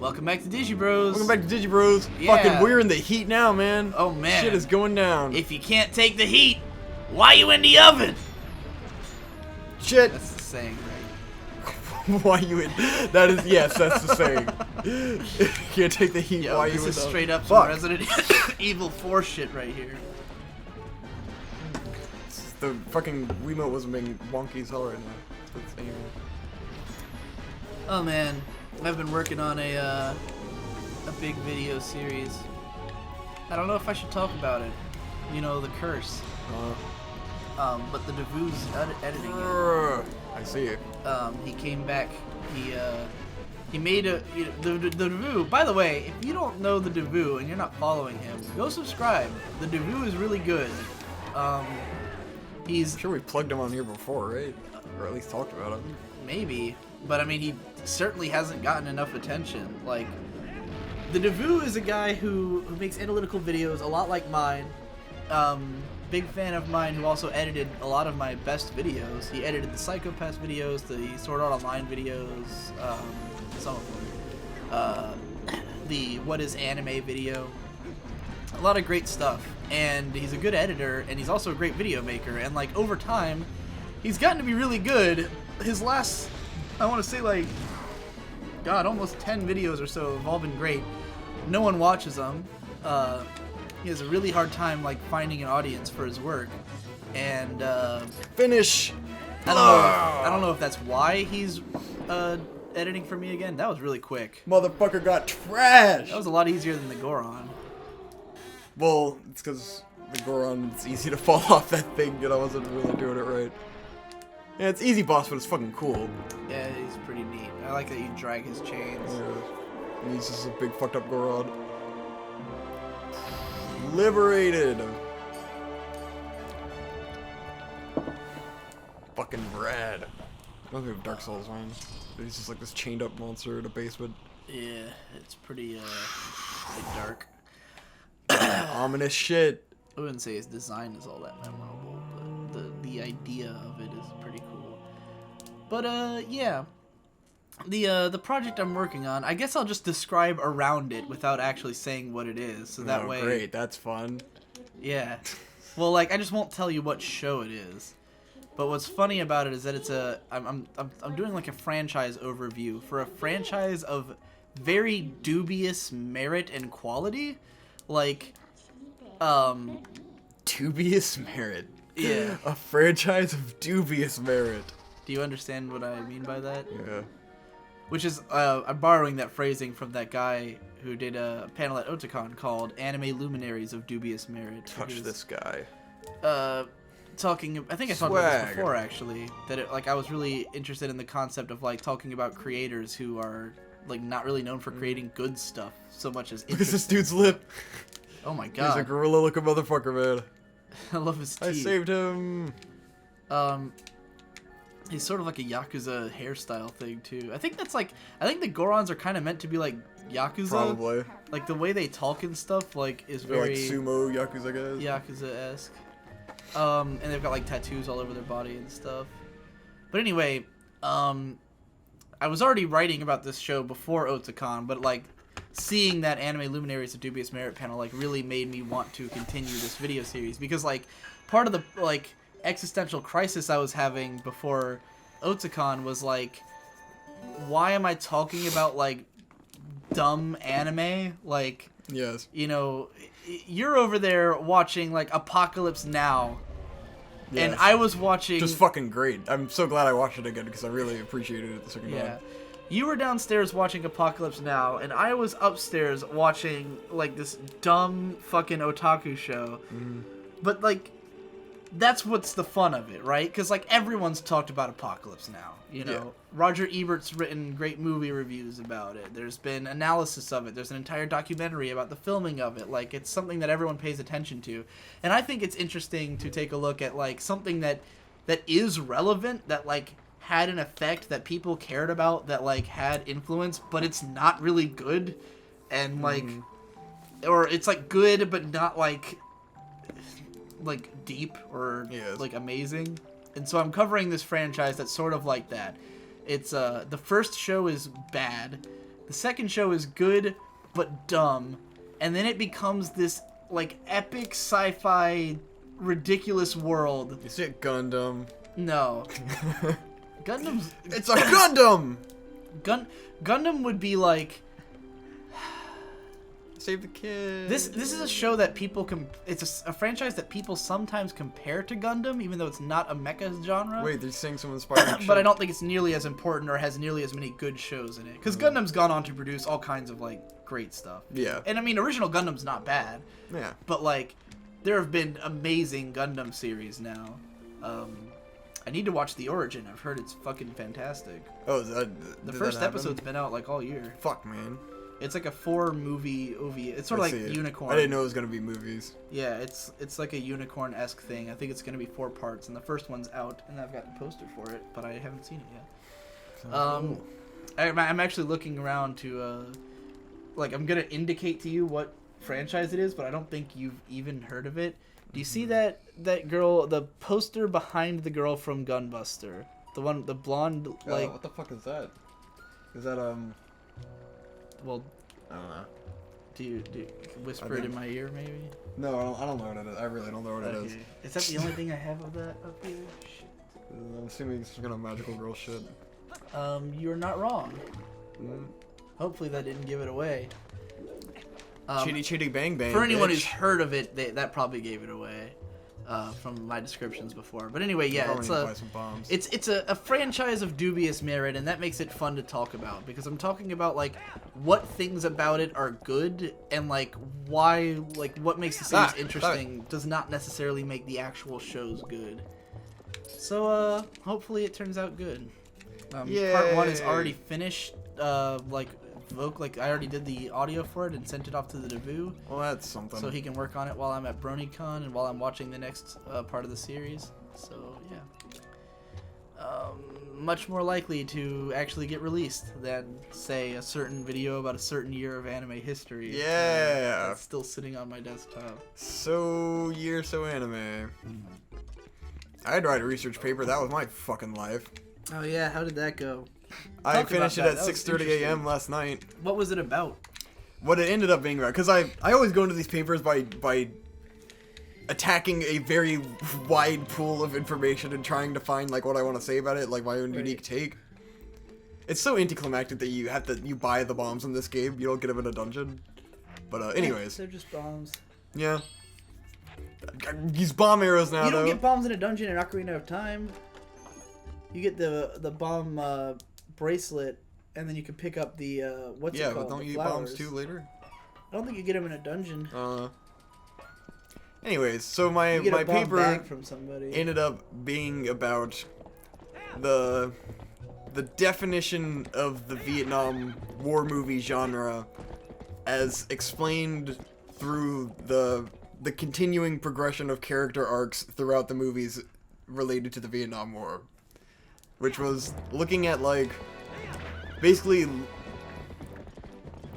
Welcome back to Digi Bros. Welcome back to Digi Bros. Yeah. Fucking, we're in the heat now, man. Oh, man. Shit is going down. If you can't take the heat, why you in the oven? Shit. That's the saying, right? Why you in? That is, yes, that's the saying. If you can't take the heat, Yo, why this you in is the straight up Fuck. some Resident Evil 4 shit right here. The fucking Wiimote wasn't being wonky as hell right now. That's anyway. Oh man, I've been working on a big video series. I don't know if I should talk about it. You know, the curse. But the Devue's editing it. I see it. He came back. He made a the Devue. By the way, if you don't know the Devue and you're not following him, go subscribe. The Devue is really good. He's I'm sure we plugged him on here before, right? Or at least talked about him. maybe, but I mean, he certainly hasn't gotten enough attention. Like, the Devue is a guy who makes analytical videos, a lot like mine. Big fan of mine who also edited a lot of my best videos. He edited the Psychopath videos, the Sword Art Online videos, some of them. The What is Anime video. A lot of great stuff. And he's a good editor, and he's also a great video maker. And, like, over time, he's gotten to be really good. His last, I want to say, like, God, almost 10 videos or so have all been great. No one watches them. He has a really hard time, like, finding an audience for his work. And, Finish! I don't know if that's why he's editing for me again. That was really quick. Motherfucker got trashed! That was a lot easier than the Goron. Well, it's because the Goron, it's easy to fall off that thing, and I wasn't really doing it right. Yeah, it's easy boss, but it's fucking cool. Yeah, he's pretty neat. I like that you drag his chains. Yeah. And he's just a big fucked up Goron. Liberated! Fucking rad. Reminds me of Dark Souls, man. He's just like this chained up monster in a basement. Yeah, it's pretty dark. Ominous shit. I wouldn't say his design is all that memorable, but the idea of it is pretty cool. But yeah, the project I'm working on, I guess I'll just describe around it without actually saying what it is, so that way. Great, that's fun. Yeah. Well, like, I just won't tell you what show it is. But what's funny about it is that it's I'm doing like a franchise overview for a franchise of very dubious merit and quality. Like, Dubious merit. Yeah. A franchise of dubious merit. Do you understand what I mean by that? Yeah. Which is, I'm borrowing that phrasing from that guy who did a panel at Otakon called Anime Luminaries of Dubious Merit. Touch this guy. Talking, I think I talked about this before, actually, that it, like, I was really interested in the concept of, like, talking about creators who are, like, not really known for creating good stuff so much as Look at this dude's lip. Oh my god. He's a gorilla-looking motherfucker, man. I love his teeth. I saved him. He's sort of like a Yakuza hairstyle thing, too. I think that's, like, I think the Gorons are kind of meant to be, like, Yakuza. Probably. Like, the way they talk and stuff, like, is They're very... like sumo Yakuza guys. Yakuza-esque. And they've got, like, tattoos all over their body and stuff. But anyway, I was already writing about this show before Otakon, but, like, seeing that Anime Luminaries of Dubious Merit panel, like, really made me want to continue this video series. Because, like, part of the, like, existential crisis I was having before Otakon was, like, why am I talking about, like, dumb anime? Like, yes. You know, you're over there watching, like, Apocalypse Now, Yes. and I was watching... Just fucking great. I'm so glad I watched it again because I really appreciated it the second Yeah. time. You were downstairs watching Apocalypse Now, and I was upstairs watching, like, this dumb fucking otaku show. But, like, that's what's the fun of it, right? Because, like, everyone's talked about Apocalypse Now, you know? Yeah. Roger Ebert's written great movie reviews about it. There's been analysis of it. There's an entire documentary about the filming of it. Like, it's something that everyone pays attention to. And I think it's interesting to take a look at, like, something that is relevant, that, like, had an effect that people cared about, that, like, had influence, but it's not really good. And, like, or it's, like, good, but not, like deep or like amazing. And so I'm covering this franchise that's sort of like that. It's the first show is bad. The second show is good but dumb, and then it becomes this like epic sci-fi ridiculous world. Is it Gundam? No. Gundam's It's a Gundam. Gundam would be like Save the kid. this is a show that people it's a franchise that people sometimes compare to Gundam, even though it's not a mecha genre. Wait, they're saying some inspiring shit. But I don't think it's nearly as important or has nearly as many good shows in it. Because Gundam's gone on to produce all kinds of like great stuff. Yeah. And I mean, original Gundam's not bad. Yeah. But like, there have been amazing Gundam series now. I need to watch The Origin. I've heard it's fucking fantastic. Oh, The first episode's been out like all year. Fuck, man. It's like a 4-movie OV. It's sort of like Unicorn. I didn't know it was gonna be movies. Yeah, it's like a Unicorn-esque thing. I think it's gonna be 4 parts, and the first one's out, and I've got the poster for it, but I haven't seen it yet. Cool. I'm actually looking around to, like, I'm gonna indicate to you what franchise it is, but I don't think you've even heard of it. Do you see that girl, the poster behind the girl from Gunbuster? The blonde, like... Oh, what the fuck is that? Is that, Well, I don't know. do you whisper it in my ear, maybe? No, I don't know what it is. I really don't know what it is. Is that the only thing I have of that up here? Shit. I'm assuming it's some kind of magical girl shit. You're not wrong. Mm. Hopefully that didn't give it away. Chitty chitty bang bang. For anyone bitch. who's heard of it, that probably gave it away from my descriptions before. But anyway, yeah, Probably need to buy some bombs. it's a franchise of dubious merit, and that makes it fun to talk about because I'm talking about like what things about it are good and like why like what makes the series interesting does not necessarily make the actual shows good. So hopefully it turns out good. Part 1 is already finished. Like I already did the audio for it and sent it off to the Devu. Well, that's something. So he can work on it while I'm at BronyCon and while I'm watching the next part of the series. So yeah, much more likely to actually get released than say a certain video about a certain year of anime history. Yeah. That's still sitting on my desktop. So anime. I'd write a research paper. That was my fucking life. Oh yeah, how did that go? I finished it at That was 6:30 a.m. last night. What was it about? What it ended up being about, because I always go into these papers by attacking a very wide pool of information and trying to find like what I want to say about it, like my own unique take. It's so anticlimactic that you buy the bombs in this game. You don't get them in a dungeon. But anyways, They're just bombs. yeah. Use bomb arrows now. You don't though. get bombs in a dungeon in Ocarina of Time. You get the bomb bracelet, and then you can pick up the what's it called? But don't the you flowers. get bombs too later? I don't think you get them in a dungeon. Anyways, so my You get a bomb paper bag from somebody. ended up being about the definition of the Vietnam War movie genre as explained through the continuing progression of character arcs throughout the movies related to the Vietnam War, which was looking at like basically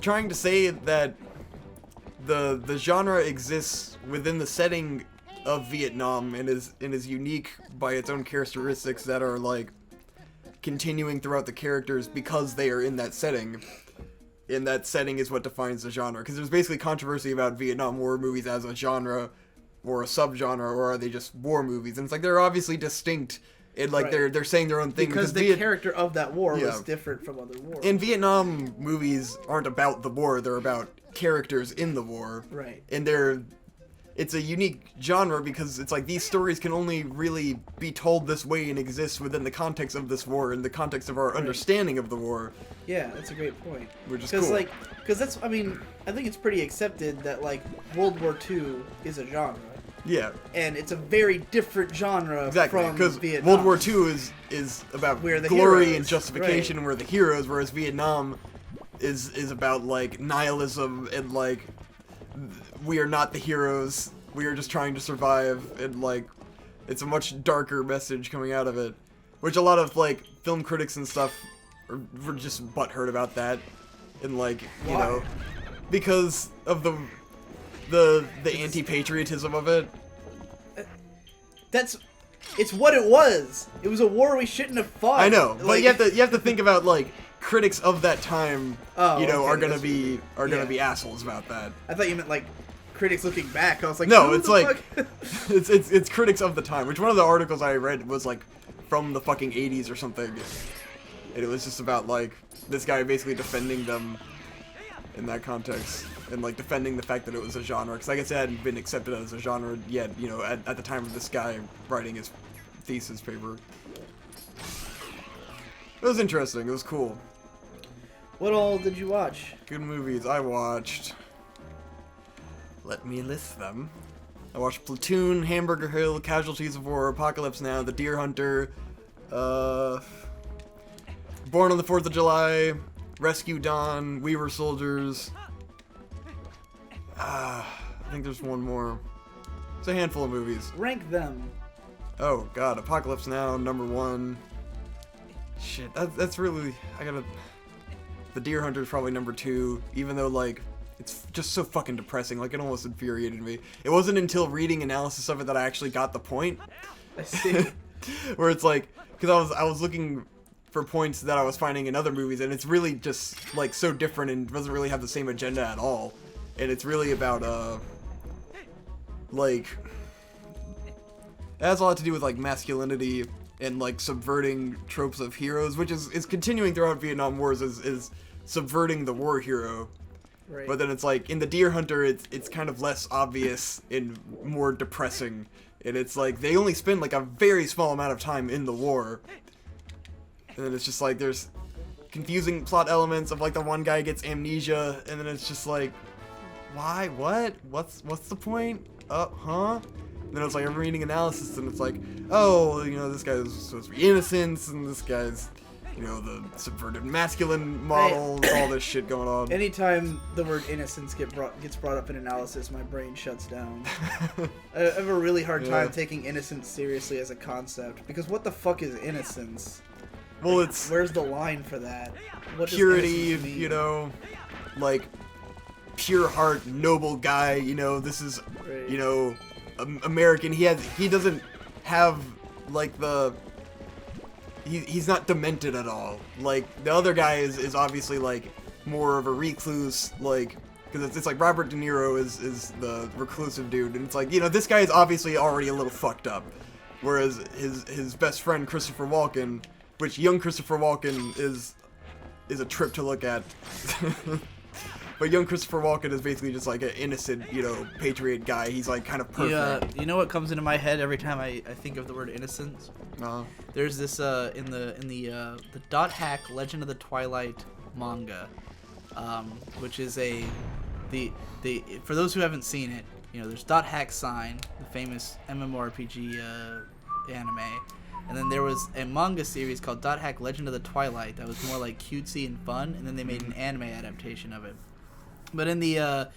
trying to say that the genre exists within the setting of Vietnam and is unique by its own characteristics that are like continuing throughout the characters because they are in that setting. And that setting is what defines the genre. Because there's basically controversy about Vietnam War movies as a genre or a subgenre, or are they just war movies? And it's like they're obviously distinct. And like they're saying their own thing because the character of that war was different from other wars. And Vietnam movies aren't about the war; they're about characters in the war. Right. And it's a unique genre because it's like these stories can only really be told this way and exist within the context of this war, in the context of our understanding of the war. Yeah, that's a great point. Which is cool. Because that's, I mean, I think it's pretty accepted that like World War II is a genre. Yeah. And it's a very different genre from because Vietnam. World War II is about glory and justification, and we're the heroes, whereas Vietnam is about like nihilism and like we are not the heroes, we are just trying to survive, and like it's a much darker message coming out of it, which a lot of like film critics and stuff were just butthurt about that, and like you know, because of the anti-patriotism of it. It's what it was. It was a war we shouldn't have fought. I know, but you have to think about like critics of that time, okay, are gonna be assholes about that. I thought you meant like critics looking back. I was like, no, it's like it's critics of the time. Which one of the articles I read was like from the fucking 80s or something, and it was just about like this guy basically defending them in that context and like defending the fact that it was a genre, because I guess it hadn't been accepted as a genre yet, at the time of this guy writing his thesis paper. It was interesting. It was cool. What all did you watch? Good movies I watched. Let me list them. I watched Platoon, Hamburger Hill, Casualties of War, Apocalypse Now, The Deer Hunter, Born on the 4th of July, Rescue Dawn, We Were Soldiers. I think there's one more. It's a handful of movies. Rank them. Oh god, Apocalypse Now, number 1. Shit, that's really... The Deer Hunter is probably number 2, even though, like, it's just so fucking depressing. Like, it almost infuriated me. It wasn't until reading analysis of it that I actually got the point. I see. Where it's like, because I was looking for points that I was finding in other movies, and it's really just, like, so different and doesn't really have the same agenda at all. And it's really about, like... It has a lot to do with, like, masculinity and, like, subverting tropes of heroes, which is continuing throughout Vietnam Wars, is subverting the war hero. Right. But then it's like, in The Deer Hunter, it's kind of less obvious and more depressing. And it's like, they only spend, like, a very small amount of time in the war. And then it's just like, there's confusing plot elements of, like, the one guy gets amnesia, and then it's just like, why? What? What's the point? Huh? And then it's like I'm reading analysis, and it's like, oh, this guy's supposed to be innocent, and this guy's, the subverted masculine model, all this shit going on. Anytime the word innocence gets brought up in analysis, my brain shuts down. I have a really hard time taking innocence seriously as a concept, because what the fuck is innocence? Well, like, it's... Where's the line for that? What purity, does mean? like, pure heart, noble guy, this is, right. American. He doesn't have, like, he's not demented at all. Like, the other guy is obviously, like, more of a recluse, like, because it's like Robert De Niro is the reclusive dude, and it's like, this guy is obviously already a little fucked up, whereas his best friend Christopher Walken, which young Christopher Walken is a trip to look at. But young Christopher Walken is basically just like an innocent, patriot guy. He's like kind of perfect. You know what comes into my head every time I think of the word innocence? There's this in the Dot Hack Legend of the Twilight manga, which is for those who haven't seen it, there's Dot Hack Sign, the famous MMORPG anime, and then there was a manga series called Dot Hack Legend of the Twilight that was more like cutesy and fun, and then they made an anime adaptation of it. But in the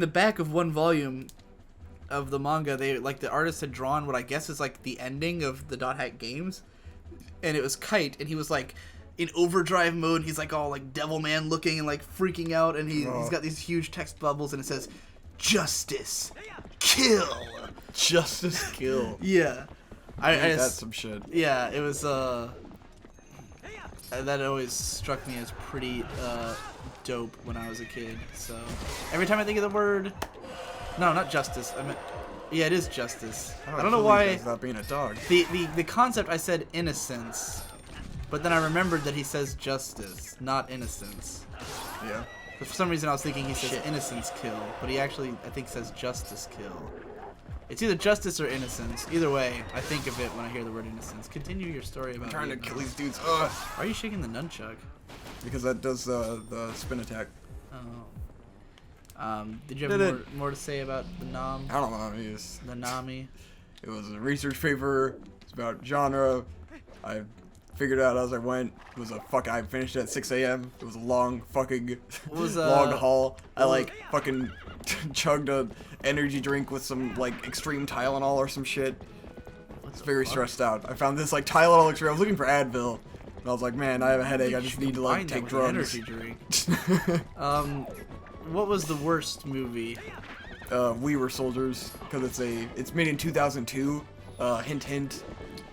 back of one volume of the manga, the artist had drawn what I guess is like the ending of the Dot Hack games, and it was Kite, and he was like in overdrive mode. He's like all like Devilman looking and like freaking out, and he's got these huge text bubbles, and it says, "Justice, kill, justice, kill." Yeah, that's some shit. Yeah, it was that always struck me as pretty dope when I was a kid. So every time I think of the word, no, not justice. Yeah, it is justice. I don't know why. Without being a dog. The concept, I said innocence, but then I remembered that he says justice, not innocence. Yeah. But for some reason, I was thinking he says innocence kill, but he actually, I think, says justice kill. It's either justice or innocence. Either way, I think of it when I hear the word innocence. Continue your story about. I'm trying to kill these dudes. Why are you shaking the nunchuck? Because that does the spin attack. Oh. Did you have more to say about the Nam? I don't know. The Nami. It was a research paper. It's about genre. I figured it out as I went. It was I finished it at 6 a.m. It was a long fucking long haul. I fucking chugged a energy drink with some like extreme Tylenol or some shit. I was very stressed out. I found this like Tylenol extreme. I was looking for Advil. And I was like, man, I have a headache. I just need to like take drugs. Energy drink. What was the worst movie? We Were Soldiers, because it's made in 2002. Hint hint.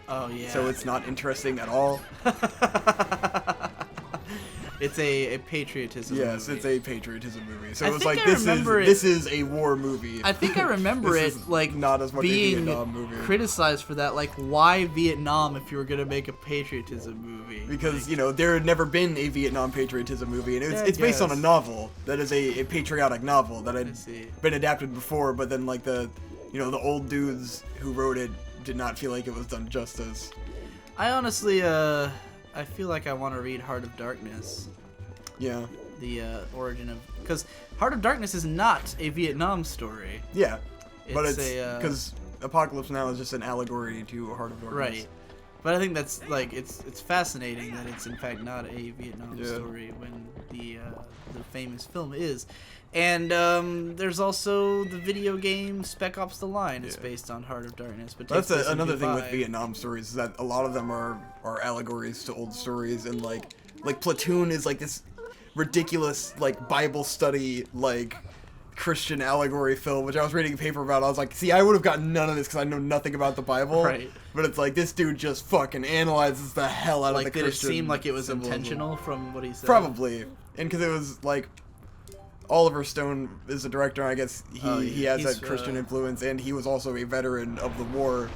Oh yeah. So it's not interesting at all. It's a patriotism movie. Yes, it's a patriotism movie. So I it was think like, I this remember is a war movie. I think I remember This it is like not as much a being Vietnam movie. criticized for that. Like, why Vietnam if you were gonna make a patriotism movie? Because, you know, there had never been a Vietnam patriotism movie, and it's based on a novel that is a patriotic novel that had been adapted before, but then, like, the old dudes who wrote it did not feel like it was done justice. I honestly, I feel like I want to read Heart of Darkness. Yeah. The origin of... Because Heart of Darkness is not a Vietnam story. Yeah. But it's... a... Because Apocalypse Now is just an allegory to Heart of Darkness. Right. But I think that's, like, it's fascinating that it's, in fact, not a Vietnam story when the famous film is. And there's also the video game Spec Ops: The Line. It's based on Heart of Darkness. But that's another thing with Vietnam stories, is that a lot of them are allegories to old stories. And, like Platoon is, like, this ridiculous, like, Bible study, like, Christian allegory film, which I was reading a paper about. I was like, see, I would have gotten none of this because I know nothing about the Bible. Right. But it's like, this dude just fucking analyzes the hell out of the Christian Did it seem like it was symbolism. intentional from what he said? Probably. And because it was, like, Oliver Stone is the director, and I guess he has that Christian influence, and he was also a veteran of the war.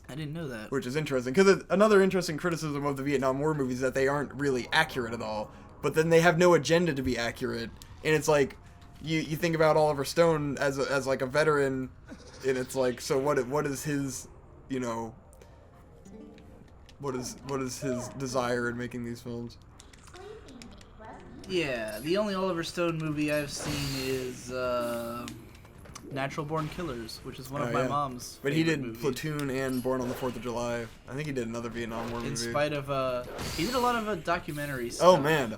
I didn't know that. Which is interesting, because another interesting criticism of the Vietnam War movies is that they aren't really accurate at all, but then they have no agenda to be accurate. And it's like, you think about Oliver Stone as like a veteran, and it's like, so what is his, you know, what is his desire in making these films? Yeah, the only Oliver Stone movie I've seen is Natural Born Killers, which is one of my mom's But he did movies. Platoon and Born on the 4th of July. I think he did another Vietnam War movie. In spite of, he did a lot of documentary stuff. Oh man,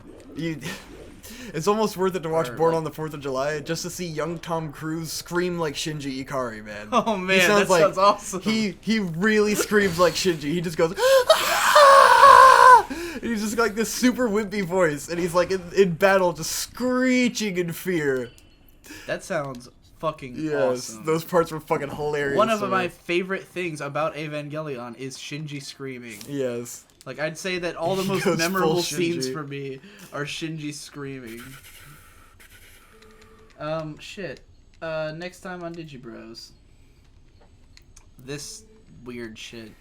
it's almost worth it to watch Born on the 4th of July just to see young Tom Cruise scream like Shinji Ikari, man. Oh man, sounds awesome. He really screams like Shinji. He just goes, and he's just like this super wimpy voice, and he's like in battle just screeching in fear. That sounds fucking awesome. Those parts were fucking hilarious. One of my favorite things about Evangelion is Shinji screaming. Yes. Like, I'd say that all the most memorable scenes for me are Shinji screaming. Shit. Next time on Digi Bros. This weird shit.